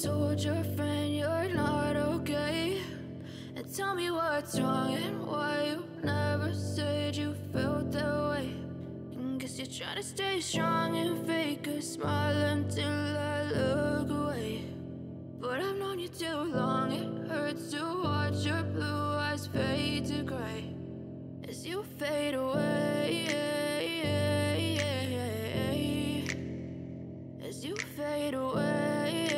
told your friend you're not okay? And tell me what's wrong and why you never said you felt that way. And guess you're trying to stay strong and fake a smile until I look away. But I've known you too long, it hurts to watch your blue eyes fade to gray as you fade away, as you fade away.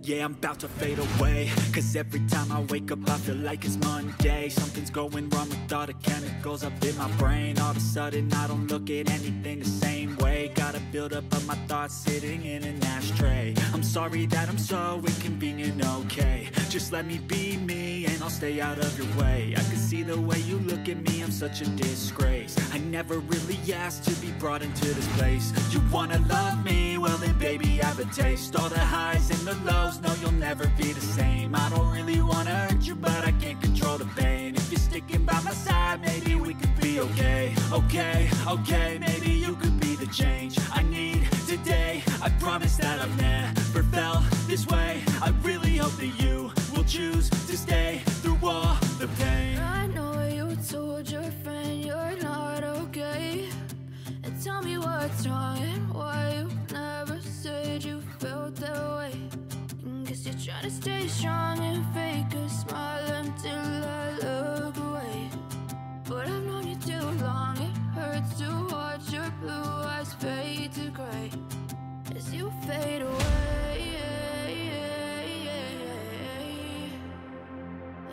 Yeah, I'm about to fade away, cause every time I wake up I feel like it's Monday. Something's going wrong with all the chemicals up in my brain. All of a sudden I don't look at anything the same way. Gotta build up of my thoughts sitting in an ashtray. I'm sorry that I'm so inconvenient, okay? Just let me be me and I'll stay out of your way. I can see the way you look at me, I'm such a disgrace. I never really asked to be brought into this place. You wanna love me? Well then baby, have a taste. All the highs and the lows, no, you'll never be the same. I don't really wanna hurt you, but I can't control the pain. If you're sticking by my side, maybe we could be okay. Okay, maybe you could be the change I need today. I promise that I've never felt this way. I really hope that you will choose to stay through all the pain. I know you told your friend you're not okay. And tell me what's wrong and why you never said you felt that way. Guess you're trying to stay strong and fake a smile until I look away. But I've known you too long, it hurts to watch your blue eyes fade to gray as you fade away,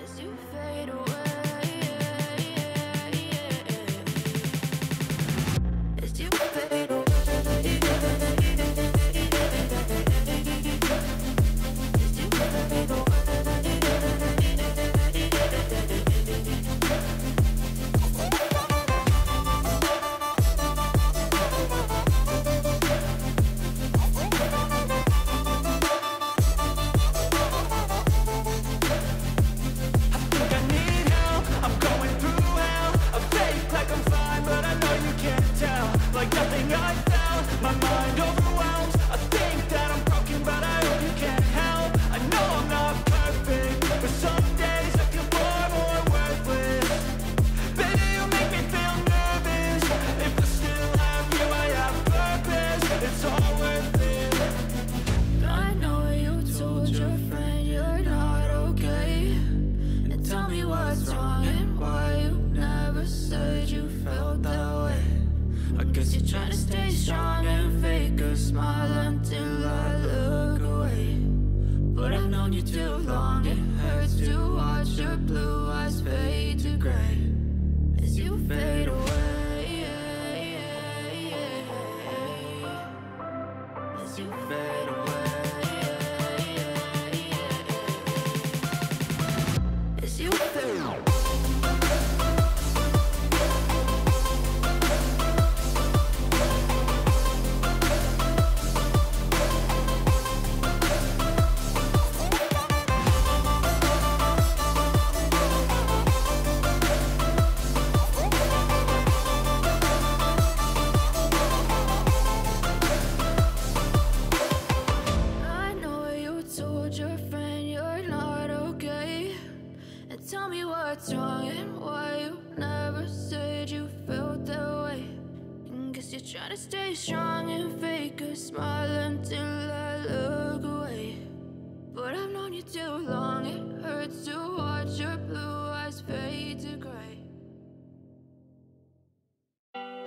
as you fade away, as you fade away.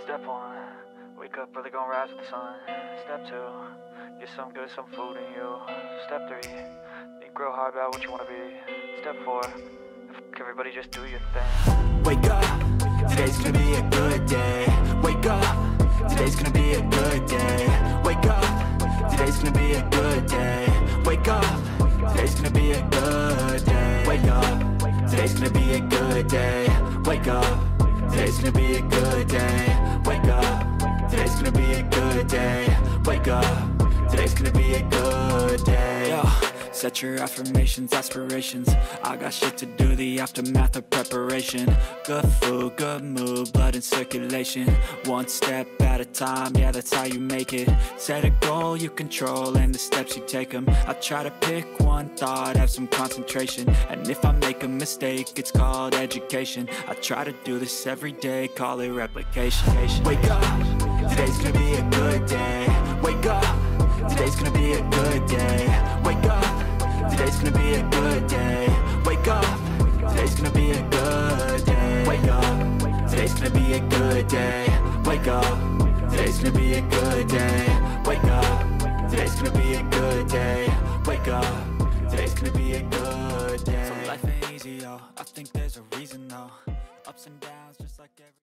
Step 1, wake up early, gonna rise with the sun. Step 2, get some good, some food in you. Step 3, think real hard about what you wanna be. Step 4, everybody just do your thing. Wake up, today's gonna be a good day. Wake up, today's gonna be a good day. Wake up, today's gonna be a good day. Wake up, today's gonna be a good day. Wake up, today's gonna be a good day. Wake up, today's gonna be a good day. Wake up, today's gonna be a good day. Wake up, today's gonna be a good day. Yo, Set your affirmations, aspirations. I got shit to do, the aftermath of preparation. Good food, good mood, blood in circulation. One step at a time, yeah, that's how you make it. Set a goal you control and the steps you take them. I try to pick one thought, have some concentration. And if I make a mistake, it's called education. I try to do this every day, call it replication. Wake up, today's gonna be a good day. Wake up, today's gonna be a good day. Wake up, today's gonna be a good day. Wake up, today's gonna be a good day. Wake up, today's gonna be a good day. Wake up, today's gonna be a good day. Wake up, today's gonna be a good day. Wake up, today's gonna be a good day. So life ain't easy, yo, I think there's a